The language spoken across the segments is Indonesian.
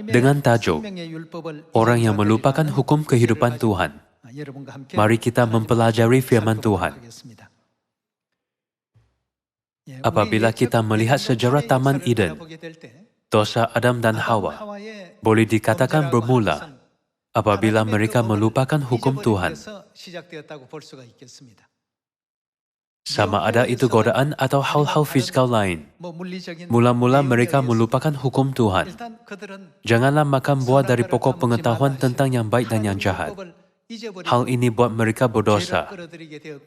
Dengan tajuk, Orang yang melupakan hukum kehidupan Tuhan. Mari kita mempelajari firman Tuhan. Apabila kita melihat sejarah Taman Eden, dosa Adam dan Hawa boleh dikatakan bermula apabila mereka melupakan hukum Tuhan. Sama ada itu godaan atau hal-hal fiskal lain. Mula-mula mereka melupakan hukum Tuhan. Janganlah makan buah dari pokok pengetahuan tentang yang baik dan yang jahat. Hal ini buat mereka berdosa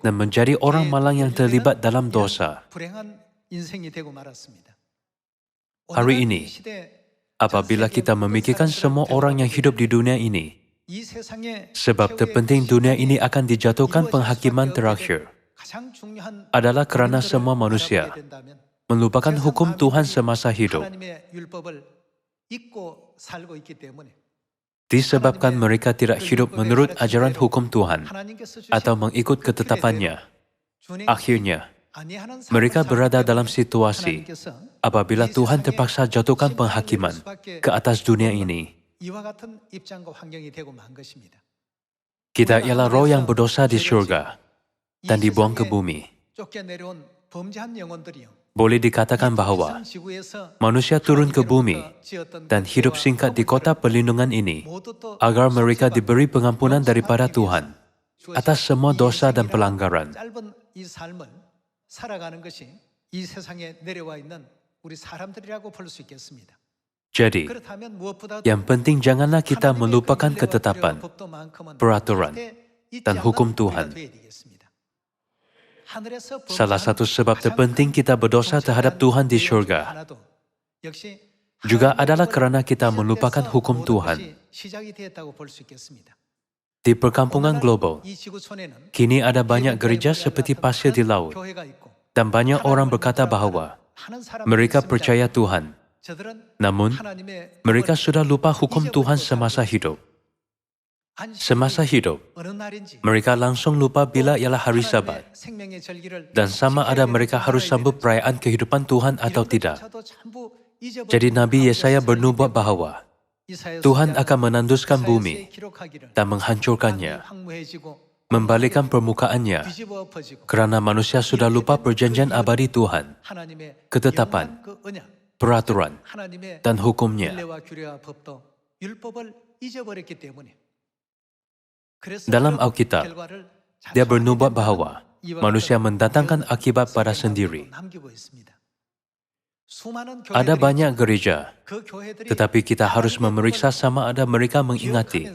dan menjadi orang malang yang terlibat dalam dosa. Hari ini, apabila kita memikirkan semua orang yang hidup di dunia ini, sebab terpenting dunia ini akan dijatuhkan penghakiman terakhir adalah kerana semua manusia melupakan hukum Tuhan semasa hidup. Disebabkan mereka tidak hidup menurut ajaran hukum Tuhan atau mengikut ketetapannya. Akhirnya, mereka berada dalam situasi apabila Tuhan terpaksa jatuhkan penghakiman ke atas dunia ini. Kita ialah roh yang berdosa di syurga dan dibuang ke bumi. Boleh dikatakan bahawa manusia turun ke bumi dan hidup singkat di kota perlindungan ini agar mereka diberi pengampunan daripada Tuhan atas semua dosa dan pelanggaran. Jadi, yang penting janganlah kita melupakan ketetapan, peraturan, dan hukum Tuhan. Salah satu sebab terpenting kita berdosa terhadap Tuhan di syurga juga adalah kerana kita melupakan hukum Tuhan. Di perkampungan global, kini ada banyak gereja seperti pasir di laut, dan banyak orang berkata bahawa mereka percaya Tuhan, namun mereka sudah lupa hukum Tuhan semasa hidup. Semasa hidup, mereka langsung lupa bila ialah hari Sabat, dan sama ada mereka harus sambut perayaan kehidupan Tuhan atau tidak. Jadi Nabi Yesaya bernubuat bahawa Tuhan akan menanduskan bumi dan menghancurkannya, membalikkan permukaannya, kerana manusia sudah lupa perjanjian abadi Tuhan, ketetapan, peraturan, dan hukumnya. Dalam Alkitab, dia bernubuat bahawa manusia mendatangkan akibat pada sendiri. Ada banyak gereja, tetapi kita harus memeriksa sama ada mereka mengingati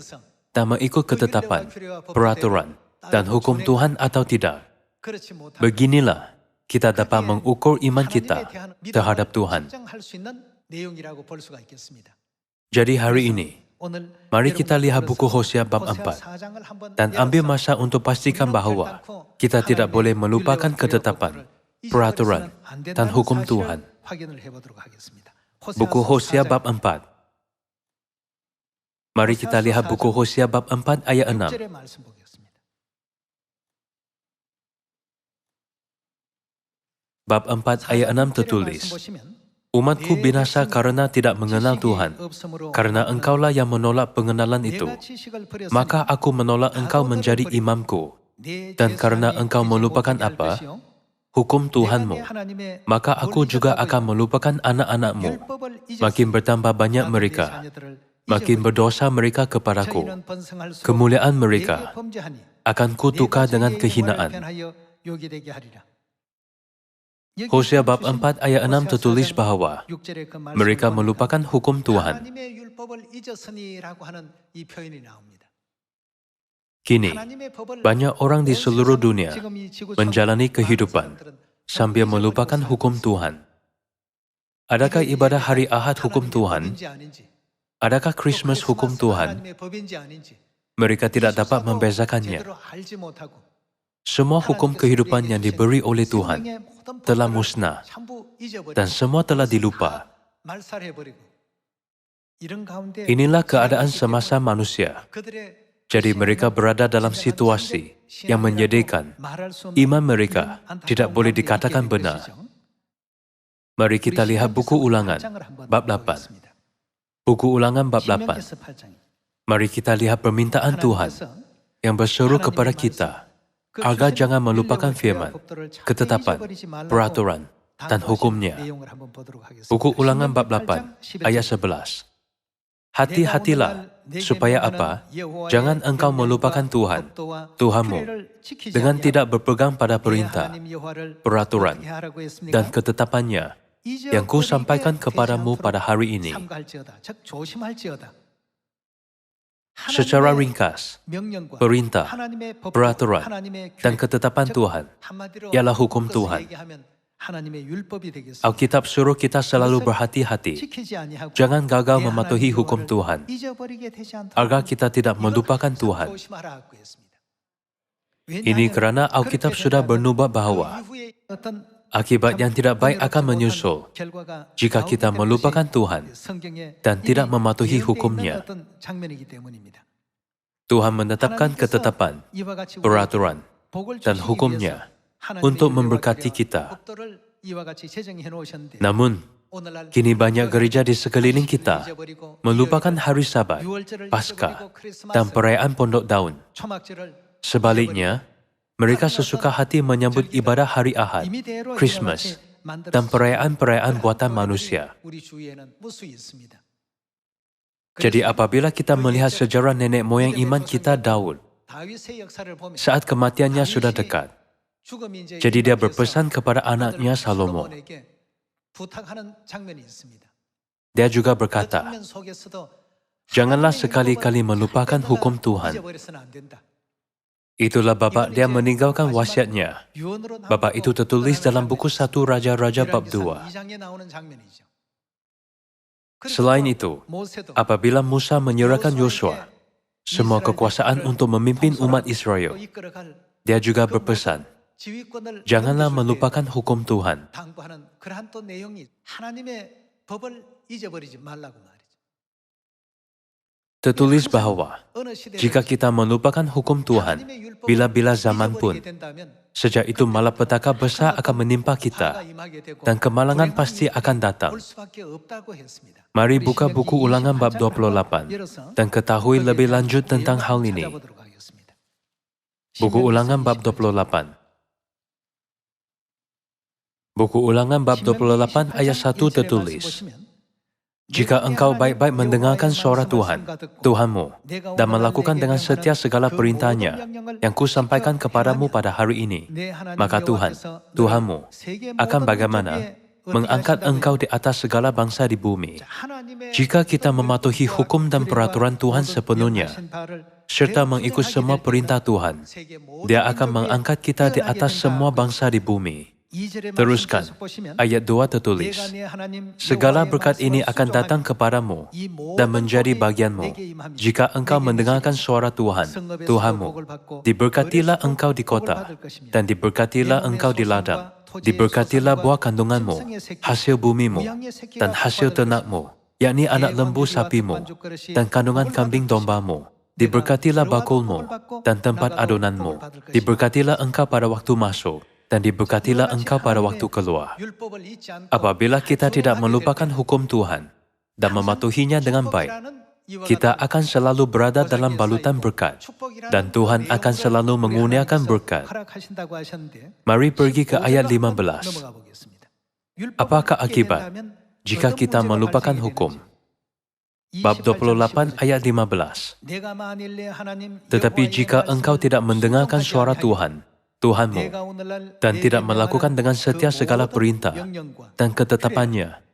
dan mengikut ketetapan, peraturan, dan hukum Tuhan atau tidak. Beginilah kita dapat mengukur iman kita terhadap Tuhan. Jadi hari ini, mari kita lihat buku Hosea bab 4 dan ambil masa untuk pastikan bahawa kita tidak boleh melupakan ketetapan, peraturan, dan hukum Tuhan. Buku Hosea bab 4. Mari kita lihat buku Hosea bab 4 ayat 6. Bab 4 ayat 6 tertulis, Umatku binasa karena tidak mengenal Tuhan, karena engkaulah yang menolak pengenalan itu. Maka aku menolak engkau menjadi imamku, dan karena engkau melupakan apa? Hukum Tuhanmu. Maka aku juga akan melupakan anak-anakmu. Makin bertambah banyak mereka, makin berdosa mereka kepadaku. Kemuliaan mereka akan kutukar dengan kehinaan. Hosea bab 4 ayat 6 tertulis bahawa mereka melupakan hukum Tuhan. Kini, banyak orang di seluruh dunia menjalani kehidupan sambil melupakan hukum Tuhan. Adakah ibadah hari Ahad hukum Tuhan? Adakah Christmas hukum Tuhan? Mereka tidak dapat membezakannya. Semua hukum kehidupan yang diberi oleh Tuhan telah musnah dan semua telah dilupa. Inilah keadaan semasa manusia. Jadi mereka berada dalam situasi yang menyedihkan. Iman mereka tidak boleh dikatakan benar. Mari kita lihat buku Ulangan, bab 8. Buku Ulangan bab 8. 신명기서 8장. Mari kita lihat permintaan Tuhan yang berseru kepada kita agar jangan melupakan firman, ketetapan, peraturan, dan hukumnya. Buku Ulangan bab 8 ayat 11. Hati-hatilah supaya apa? Jangan engkau melupakan Tuhan, Tuhanmu, dengan tidak berpegang pada perintah, peraturan, dan ketetapannya yang ku sampaikan kepadamu pada hari ini. Secara ringkas, perintah, peraturan, dan ketetapan Tuhan ialah hukum Tuhan. Alkitab suruh kita selalu berhati-hati, jangan gagal mematuhi hukum Tuhan, agar kita tidak melupakan Tuhan. Ini kerana Alkitab sudah bernubuat bahawa akibat yang tidak baik akan menyusul jika kita melupakan Tuhan dan tidak mematuhi hukumnya. Tuhan menetapkan ketetapan, peraturan, dan hukumnya untuk memberkati kita. Namun, kini banyak gereja di sekeliling kita melupakan hari Sabat, Paskah, dan perayaan Pondok Daun. Sebaliknya, mereka sesuka hati menyambut ibadah hari Ahad, Christmas, dan perayaan-perayaan buatan manusia. Jadi apabila kita melihat sejarah nenek moyang iman kita Daud, saat kematiannya sudah dekat, jadi dia berpesan kepada anaknya Salomo. Dia juga berkata, janganlah sekali-kali melupakan hukum Tuhan. Itulah bapa dia meninggalkan wasiatnya. Bapa itu tertulis dalam buku 1 Raja-Raja bab 2. Selain itu, apabila Musa menyerahkan Yosua semua kekuasaan untuk memimpin umat Israel, dia juga berpesan, janganlah melupakan hukum Tuhan. Tertulis bahawa jika kita melupakan hukum Tuhan, bila-bila zaman pun, sejak itu malapetaka besar akan menimpa kita dan kemalangan pasti akan datang. Mari buka buku Ulangan bab 28 dan ketahui lebih lanjut tentang hal ini. Buku Ulangan bab 28. Buku Ulangan bab 28 ayat 1 tertulis, jika engkau baik-baik mendengarkan suara Tuhan, Tuhanmu, dan melakukan dengan setia segala perintahnya yang ku sampaikan kepadamu pada hari ini, maka Tuhan, Tuhanmu, akan bagaimana mengangkat engkau di atas segala bangsa di bumi. Jika kita mematuhi hukum dan peraturan Tuhan sepenuhnya, serta mengikut semua perintah Tuhan, Dia akan mengangkat kita di atas semua bangsa di bumi. Teruskan, ayat 2 tertulis, segala berkat ini akan datang kepadamu dan menjadi bagianmu jika engkau mendengarkan suara Tuhan, Tuhanmu. Diberkatilah engkau di kota dan diberkatilah engkau di ladang. Diberkatilah buah kandunganmu, hasil bumimu, dan hasil ternakmu, yakni anak lembu sapimu, dan kandungan kambing dombamu. Diberkatilah bakulmu dan tempat adonanmu. Diberkatilah engkau pada waktu masuk, dan diberkatilah engkau pada waktu keluar. Apabila kita tidak melupakan hukum Tuhan dan mematuhinya dengan baik, kita akan selalu berada dalam balutan berkat, dan Tuhan akan selalu mengurniakan berkat. Mari pergi ke ayat 15. Apakah akibat jika kita melupakan hukum? Bab 28 ayat 15. Tetapi jika engkau tidak mendengarkan suara Tuhan, Tuhanmu, dan tidak melakukan dengan setia segala perintah dan ketetapannya,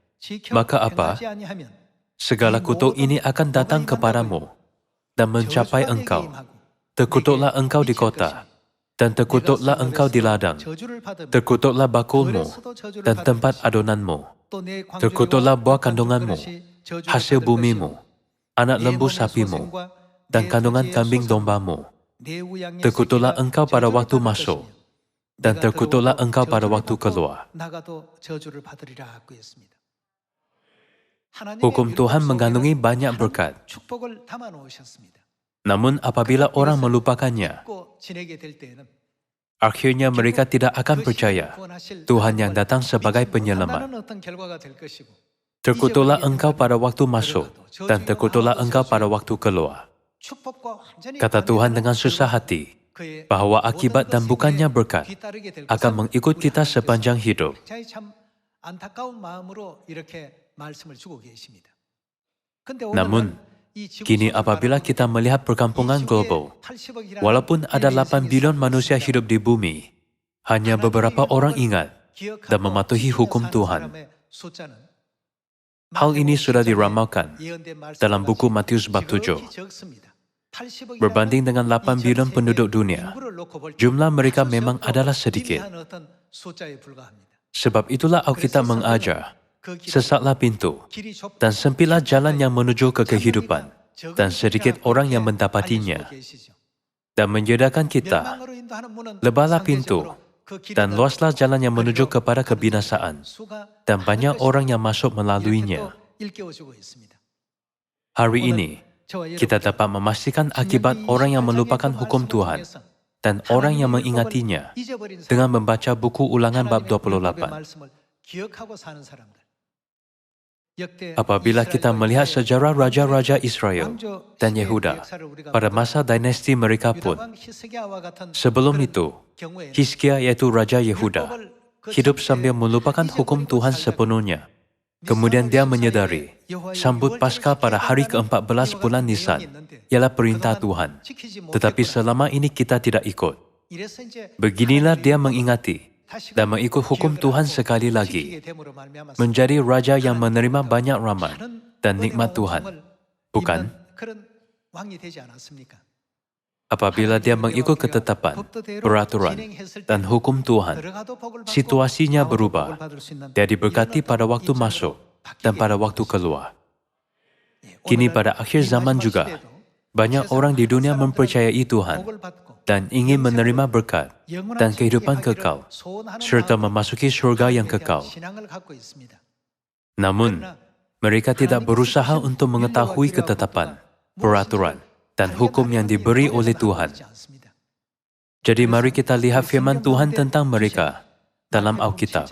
maka apa? Segala kutuk ini akan datang kepadamu dan mencapai engkau. Terkutuklah engkau di kota, dan terkutuklah engkau di ladang. Terkutuklah bakulmu dan tempat adonanmu. Terkutuklah buah kandunganmu, hasil bumimu, anak lembu sapimu, dan kandungan kambing dombamu. Terkutuklah engkau pada waktu masuk, dan terkutuklah engkau pada waktu keluar. Hukum Tuhan mengandungi banyak berkat. Namun apabila orang melupakannya, akhirnya mereka tidak akan percaya Tuhan yang datang sebagai penyelamat. Terkutuklah engkau pada waktu masuk, dan terkutuklah engkau pada waktu keluar. Kata Tuhan dengan susah hati, bahwa akibat dan bukannya berkat akan mengikut kita sepanjang hidup. Namun, kini apabila kita melihat perkampungan global, walaupun ada 8 bilion manusia hidup di bumi, hanya beberapa orang ingat dan mematuhi hukum Tuhan. Hal ini sudah diramalkan dalam buku Matius bab 7. Berbanding dengan 8 bilion penduduk dunia, jumlah mereka memang adalah sedikit. Sebab itulah Alkitab mengajar, sesatlah pintu, dan sempitlah jalan yang menuju ke kehidupan, dan sedikit orang yang mendapatinya. Dan menyediakan kita, lebarlah pintu, dan luaslah jalan yang menuju kepada kebinasaan, dan banyak orang yang masuk melaluinya. Hari ini, kita dapat memastikan akibat orang yang melupakan hukum Tuhan dan orang yang mengingatinya dengan membaca buku Ulangan bab 28. Apabila kita melihat sejarah raja-raja Israel dan Yehuda pada masa dinasti mereka pun, sebelum itu, Hizkia yaitu Raja Yehuda hidup sambil melupakan hukum Tuhan sepenuhnya. Kemudian dia menyadari, sambut Paskah pada hari ke-14 bulan Nisan ialah perintah Tuhan. Tetapi selama ini kita tidak ikut. Beginilah dia mengingati dan mengikut hukum Tuhan sekali lagi, menjadi raja yang menerima banyak rahmat dan nikmat Tuhan. Bukan? Apabila dia mengikut ketetapan, peraturan, dan hukum Tuhan, situasinya berubah. Dia diberkati pada waktu masuk dan pada waktu keluar. Kini pada akhir zaman juga, banyak orang di dunia mempercayai Tuhan dan ingin menerima berkat dan kehidupan kekal, serta memasuki surga yang kekal. Namun, mereka tidak berusaha untuk mengetahui ketetapan, peraturan, dan hukum yang diberi oleh Tuhan. Jadi mari kita lihat firman Tuhan tentang mereka dalam Alkitab.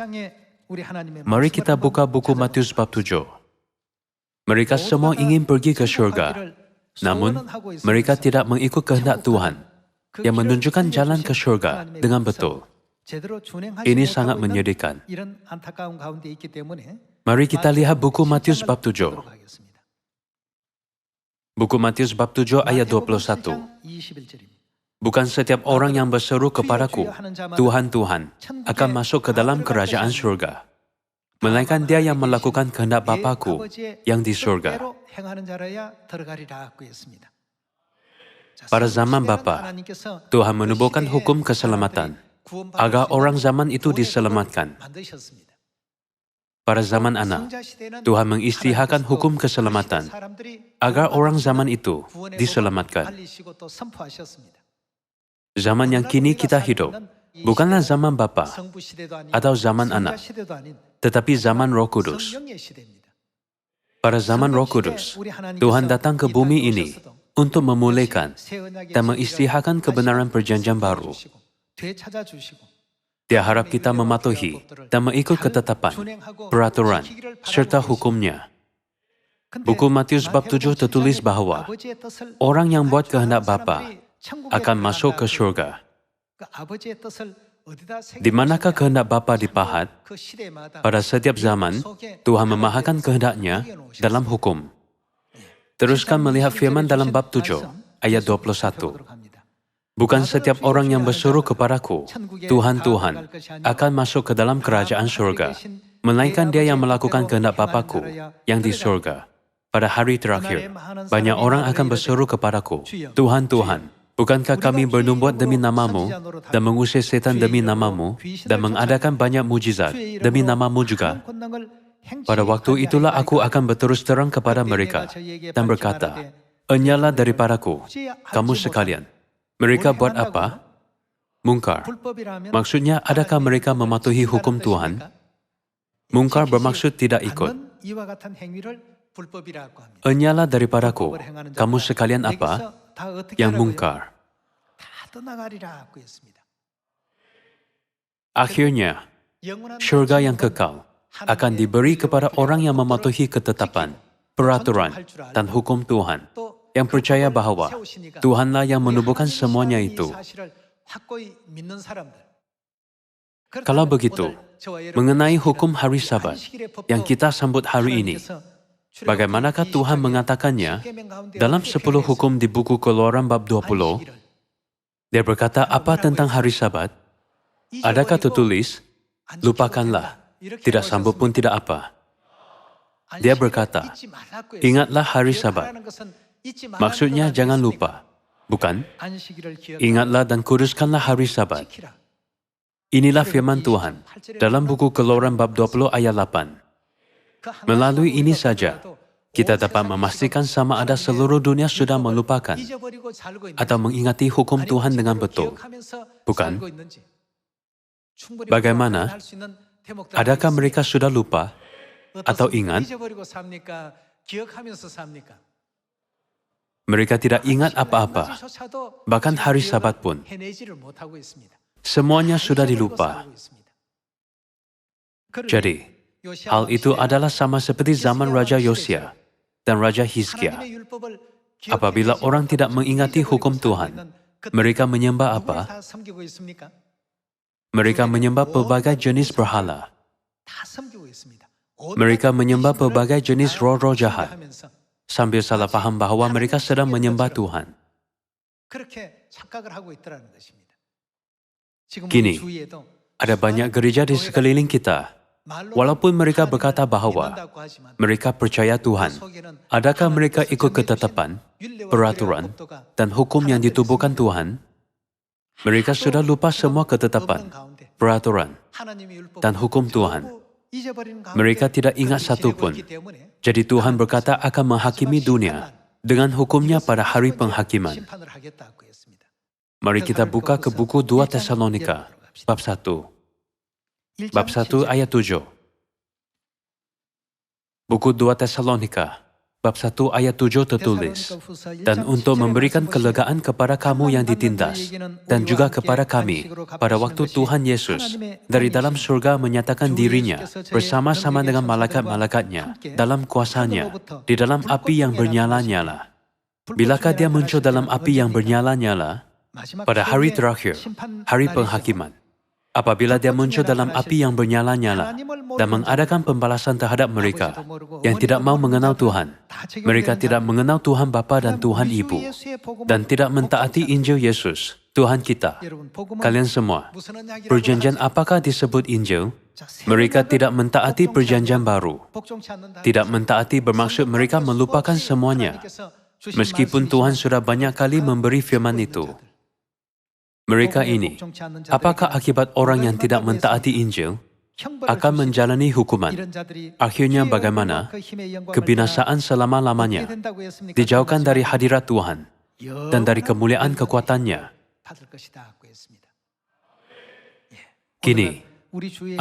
Mari kita buka buku Matius bab 7. Mereka semua ingin pergi ke surga, namun mereka tidak mengikut kehendak Tuhan yang menunjukkan jalan ke surga dengan betul. Ini sangat menyedihkan. Mari kita lihat buku Matius bab 7. Buku Matius bab 7 ayat 21. Bukan setiap orang yang berseru kepadaku, Tuhan, Tuhan, akan masuk ke dalam kerajaan surga, melainkan dia yang melakukan kehendak Bapa-Ku yang di surga. Pada zaman Bapa, Tuhan menubuhkan hukum keselamatan agar orang zaman itu diselamatkan. Pada zaman anak, Tuhan mengisytiharkan hukum keselamatan agar orang zaman itu diselamatkan. Zaman yang kini kita hidup bukanlah zaman Bapa atau zaman anak, tetapi zaman Roh Kudus. Pada zaman Roh Kudus, Tuhan datang ke bumi ini untuk memulihkan dan mengisytiharkan kebenaran perjanjian baru. Dia harap kita mematuhi dan mengikut ketetapan, peraturan, serta hukumnya. Buku Matius bab 7 tertulis bahawa orang yang buat kehendak Bapa akan masuk ke surga. Di manakah kehendak Bapa dipahat? Pada setiap zaman, Tuhan memahatkan kehendaknya dalam hukum. Teruskan melihat firman dalam bab 7, ayat 21. Bukan setiap orang yang berseru kepadaku, Tuhan, Tuhan, akan masuk ke dalam kerajaan surga, melainkan dia yang melakukan kehendak Bapa-Ku yang di surga. Pada hari terakhir, banyak orang akan berseru kepadaku, Tuhan, Tuhan, bukankah kami bernubuat demi namamu dan mengusir setan demi namamu dan mengadakan banyak mujizat demi namamu juga? Pada waktu itulah aku akan berterus terang kepada mereka dan berkata, Enyalah daripadaku, kamu sekalian. Mereka buat apa? Mungkar. Maksudnya, adakah mereka mematuhi hukum Tuhan? Mungkar bermaksud tidak ikut. Enyalah daripadaku, kamu sekalian apa? Yang mungkar. Akhirnya, syurga yang kekal akan diberi kepada orang yang mematuhi ketetapan, peraturan, dan hukum Tuhan, yang percaya bahwa Tuhanlah yang menubuhkan semuanya itu. Kalau begitu, mengenai hukum hari Sabat yang kita sambut hari ini, bagaimanakah Tuhan mengatakannya dalam 10 hukum di buku Keluaran bab 20? Dia berkata apa tentang hari Sabat? Adakah tertulis, lupakanlah, tidak sambut pun tidak apa. Dia berkata, ingatlah hari Sabat. Maksudnya jangan lupa, bukan? Ingatlah dan kuduskanlah hari Sabat. Inilah firman Tuhan dalam buku Keluaran bab 20 ayat 8. Melalui ini saja, kita dapat memastikan sama ada seluruh dunia sudah melupakan atau mengingati hukum Tuhan dengan betul. Bukan? Bagaimana? Adakah mereka sudah lupa atau ingat? Mereka tidak ingat apa-apa, bahkan hari Sabat pun. Semuanya sudah dilupa. Jadi, hal itu adalah sama seperti zaman Raja Yosia dan Raja Hizkia. Apabila orang tidak mengingati hukum Tuhan, mereka menyembah apa? Mereka menyembah pelbagai jenis berhala. Mereka menyembah pelbagai jenis roh-roh jahat, sambil salah paham bahwa mereka sedang menyembah Tuhan. Kini, ada banyak gereja di sekeliling kita. Walaupun mereka berkata bahwa mereka percaya Tuhan, adakah mereka ikut ketetapan, peraturan, dan hukum yang ditubuhkan Tuhan? Mereka sudah lupa semua ketetapan, peraturan, dan hukum Tuhan. Mereka tidak ingat satu pun. Jadi Tuhan berkata akan menghakimi dunia dengan hukumnya pada hari penghakiman. Mari kita buka ke buku 2 Tesalonika, bab 1. Bab 1 ayat 7. Buku 2 Tesalonika, bab 1 ayat 7 tertulis, dan untuk memberikan kelegaan kepada kamu yang ditindas, dan juga kepada kami, pada waktu Tuhan Yesus, dari dalam surga menyatakan dirinya, bersama-sama dengan malaikat-malaikatnya, dalam kuasanya, di dalam api yang bernyala-nyala. Bilakah dia muncul dalam api yang bernyala-nyala? Pada hari terakhir, hari penghakiman. Apabila dia muncul dalam api yang bernyala-nyala dan mengadakan pembalasan terhadap mereka yang tidak mau mengenal Tuhan, mereka tidak mengenal Tuhan Bapa dan Tuhan Ibu, dan tidak mentaati Injil Yesus, Tuhan kita. Kalian semua, perjanjian apakah disebut Injil? Mereka tidak mentaati perjanjian baru. Tidak mentaati bermaksud mereka melupakan semuanya, meskipun Tuhan sudah banyak kali memberi firman itu. Mereka ini, apakah akibat orang yang tidak mentaati Injil akan menjalani hukuman? Akhirnya bagaimana? Kebinasaan selama-lamanya, dijauhkan dari hadirat Tuhan dan dari kemuliaan kekuatannya. Kini,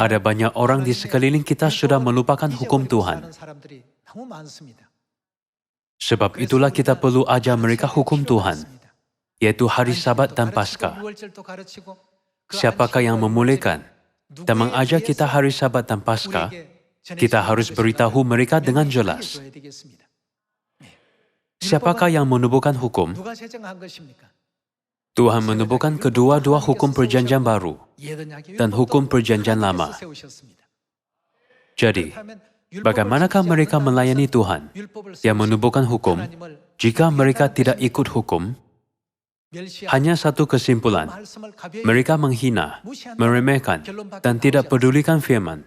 ada banyak orang di sekeliling kita sudah melupakan hukum Tuhan. Sebab itulah kita perlu ajar mereka hukum Tuhan, yaitu hari Sabat dan Paskah. Siapakah yang memulihkan dan mengajar kita hari Sabat dan Paskah? Kita harus beritahu mereka dengan jelas. Siapakah yang menubuhkan hukum? Tuhan menubuhkan kedua-dua hukum perjanjian baru dan hukum perjanjian lama. Jadi, bagaimanakah mereka melayani Tuhan yang menubuhkan hukum jika mereka tidak ikut hukum? Hanya satu kesimpulan, mereka menghina, meremehkan, dan tidak pedulikan firman.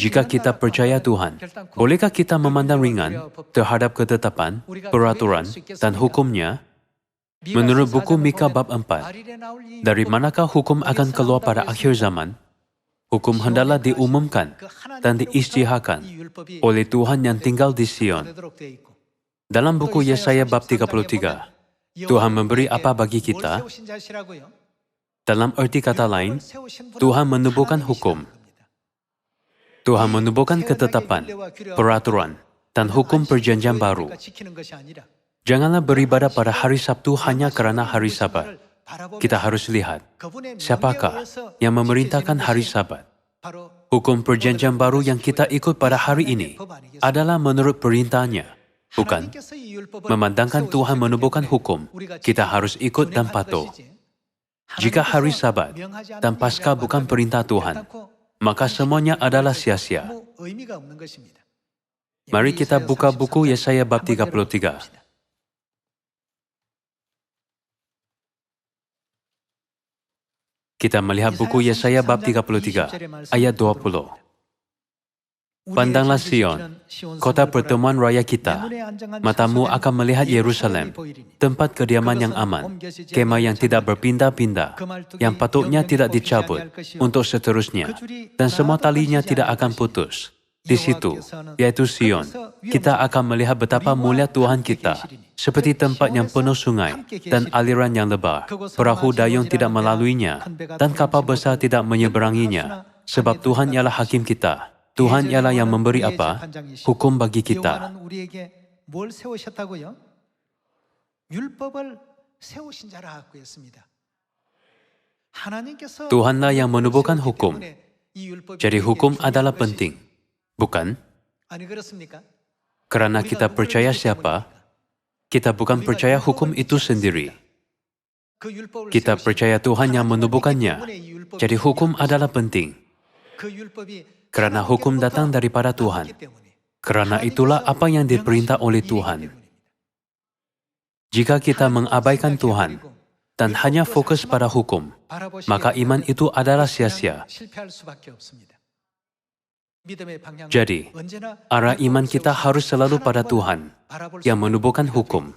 Jika kita percaya Tuhan, bolehkah kita memandang ringan terhadap ketetapan, peraturan, dan hukumnya? Menurut buku Mika bab 4, dari manakah hukum akan keluar pada akhir zaman? Hukum hendaklah diumumkan dan diisytiharkan oleh Tuhan yang tinggal di Sion. Dalam buku Yesaya bab 33, Tuhan memberi apa bagi kita? Dalam arti kata lain, Tuhan menubuhkan hukum. Tuhan menubuhkan ketetapan, peraturan, dan hukum perjanjian baru. Janganlah beribadah pada hari Sabtu hanya kerana hari Sabat. Kita harus lihat, siapakah yang memerintahkan hari Sabat? Hukum perjanjian baru yang kita ikut pada hari ini adalah menurut perintahnya, bukan? Memandangkan Tuhan menubuhkan hukum, kita harus ikut dan patuh. Jika hari Sabat dan Paskah bukan perintah Tuhan, maka semuanya adalah sia-sia. Mari kita buka buku Yesaya bab 33. Kita melihat buku Yesaya bab 33, ayat 20. Pandanglah Sion, kota pertemuan raya kita. Matamu akan melihat Yerusalem, tempat kediaman yang aman, kemah yang tidak berpindah-pindah, yang patutnya tidak dicabut, untuk seterusnya, dan semua talinya tidak akan putus. Di situ, yaitu Sion, kita akan melihat betapa mulia Tuhan kita, seperti tempat yang penuh sungai dan aliran yang lebar. Perahu dayung tidak melaluinya, dan kapal besar tidak menyeberanginya, sebab Tuhan ialah hakim kita. Tuhan ialah yang memberi apa? Hukum bagi kita. Tuhanlah yang menubuhkan hukum. Jadi hukum adalah penting, bukan? Karena kita percaya siapa? Kita bukan percaya hukum itu sendiri. Kita percaya Tuhan yang menubuhkannya. Jadi hukum adalah penting. Karena hukum datang daripada Tuhan. Karena itulah apa yang diperintah oleh Tuhan. Jika kita mengabaikan Tuhan dan hanya fokus pada hukum, maka iman itu adalah sia-sia. Jadi, arah iman kita harus selalu pada Tuhan yang menubuhkan hukum.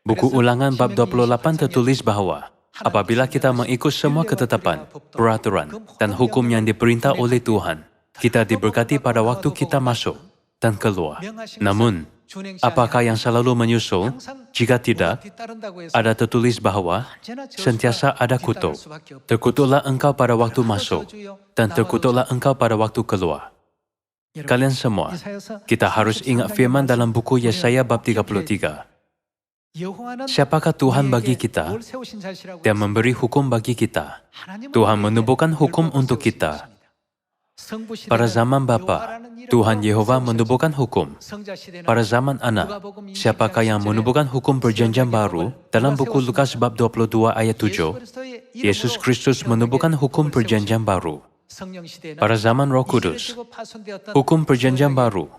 Buku Ulangan bab 28 tertulis bahwa apabila kita mengikut semua ketetapan, peraturan, dan hukum yang diperintah oleh Tuhan, kita diberkati pada waktu kita masuk dan keluar. Namun, apakah yang selalu menyusul? Jika tidak, ada tertulis bahwa sentiasa ada kutuk. Terkutuklah engkau pada waktu masuk, dan terkutuklah engkau pada waktu keluar. Kalian semua, kita harus ingat firman dalam buku Yesaya bab 33. Siapakah Tuhan bagi kita? Dia memberi hukum bagi kita. Tuhan menubuhkan hukum untuk kita. Pada zaman Bapa, Tuhan Yehova menubuhkan hukum. Pada zaman Anak, siapakah yang menubuhkan hukum perjanjian baru? Dalam buku Lukas bab 22 ayat 7, Yesus Kristus menubuhkan hukum perjanjian baru. Pada zaman Roh Kudus, hukum perjanjian baru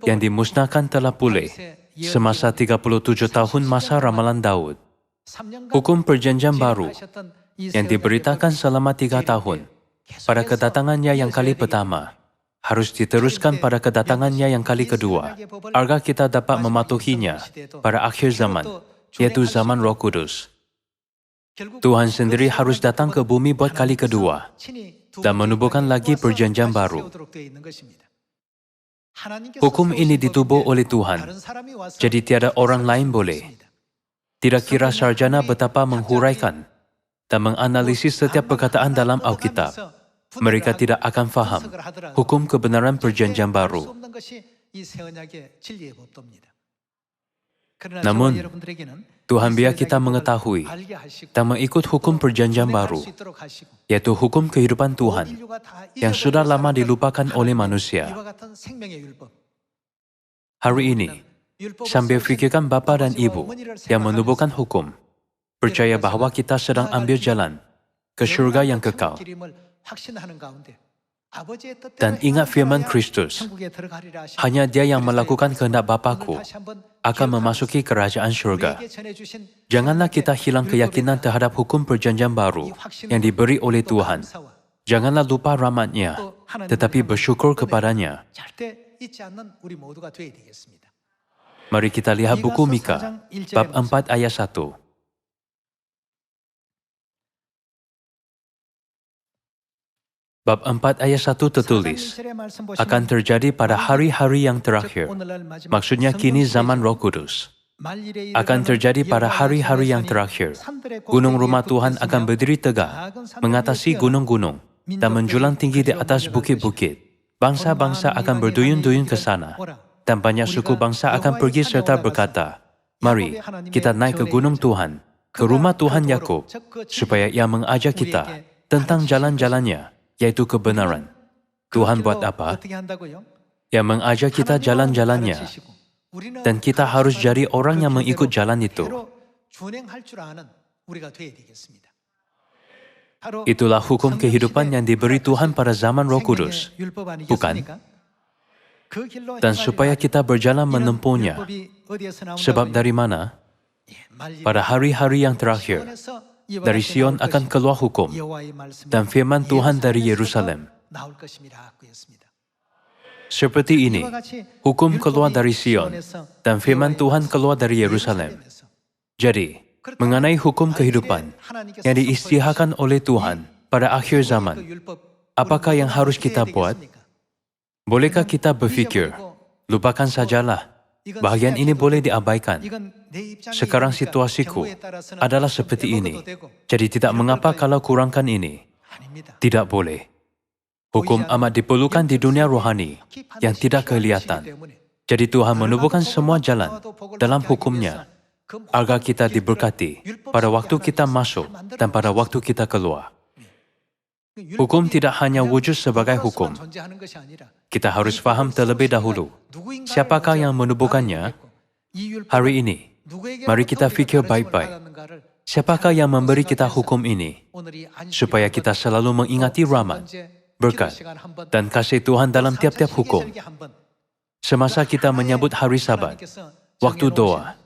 yang dimusnahkan telah pulih semasa 37 tahun masa ramalan Daud. Hukum perjanjian baru yang diberitakan selama 3 tahun pada kedatangannya yang kali pertama harus diteruskan pada kedatangannya yang kali kedua agar kita dapat mematuhinya pada akhir zaman, yaitu zaman Roh Kudus. Tuhan sendiri harus datang ke bumi buat kali kedua dan menubuhkan lagi perjanjian baru. Hukum ini ditubuh oleh Tuhan, jadi tiada orang lain boleh. Tidak kira sarjana betapa menghuraikan dan menganalisis setiap perkataan dalam Alkitab, mereka tidak akan faham hukum kebenaran perjanjian baru. Namun, Tuhan biar kita mengetahui dan mengikut hukum perjanjian baru, yaitu hukum kehidupan Tuhan yang sudah lama dilupakan oleh manusia. Hari ini, sambil fikirkan bapa dan ibu yang menubuhkan hukum, percaya bahwa kita sedang ambil jalan ke surga yang kekal. Dan ingat firman Kristus, hanya Dia yang melakukan kehendak Bapa-Ku akan memasuki kerajaan surga. Janganlah kita hilang keyakinan terhadap hukum perjanjian baru yang diberi oleh Tuhan. Janganlah lupa rahmat-Nya, tetapi bersyukur kepadanya. Mari kita lihat buku Mika, bab 4 ayat 1. Bab 4 ayat 1 tertulis, akan terjadi pada hari-hari yang terakhir, maksudnya kini zaman Roh Kudus. Akan terjadi pada hari-hari yang terakhir, gunung rumah Tuhan akan berdiri tegak, mengatasi gunung-gunung, dan menjulang tinggi di atas bukit-bukit. Bangsa-bangsa akan berduyun-duyun ke sana, dan banyak suku bangsa akan pergi serta berkata, mari, kita naik ke gunung Tuhan, ke rumah Tuhan Yakub, supaya Ia mengajar kita tentang jalan-jalannya, yaitu kebenaran. Tuhan buat apa? Yang mengajar kita jalan-jalannya. Dan kita harus jadi orang yang mengikut jalan itu. Itulah hukum kehidupan yang diberi Tuhan pada zaman Roh Kudus, bukan? Dan supaya kita berjalan menempuhnya. Sebab dari mana? Pada hari-hari yang terakhir, dari Sion akan keluar hukum, dan firman Tuhan dari Yerusalem. Seperti ini, hukum keluar dari Sion, dan firman Tuhan keluar dari Yerusalem. Jadi, mengenai hukum kehidupan yang diisytiharkan oleh Tuhan pada akhir zaman, apakah yang harus kita buat? Bolehkah kita berfikir, lupakan sajalah, bahagian ini boleh diabaikan. Sekarang situasiku adalah seperti ini, jadi tidak mengapa kalau kurangkan ini. Tidak boleh. Hukum amat diperlukan di dunia rohani yang tidak kelihatan. Jadi Tuhan menubuhkan semua jalan dalam hukumnya agar kita diberkati pada waktu kita masuk dan pada waktu kita keluar. Hukum tidak hanya wujud sebagai hukum. Kita harus faham terlebih dahulu siapakah yang menubuhkannya. Hari ini, mari kita fikir baik-baik. Siapakah yang memberi kita hukum ini supaya kita selalu mengingati rahmat, berkat, dan kasih Tuhan dalam tiap-tiap hukum. Semasa kita menyambut hari Sabat, waktu doa,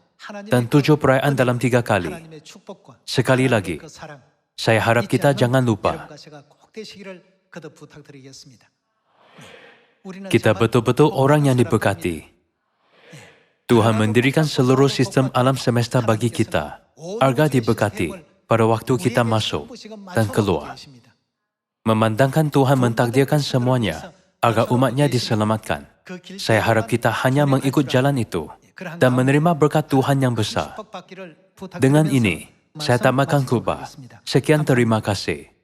dan 7 perayaan dalam 3 kali. Sekali lagi, saya harap kita jangan lupa. Kita betul-betul orang yang diberkati. Tuhan mendirikan seluruh sistem alam semesta bagi kita, agar diberkati pada waktu kita masuk dan keluar. Memandangkan Tuhan mentakdirkan semuanya agar umatnya diselamatkan. Saya harap kita hanya mengikut jalan itu dan menerima berkat Tuhan yang besar. Dengan ini, saya tamatkan khutbah. Sekian terima kasih.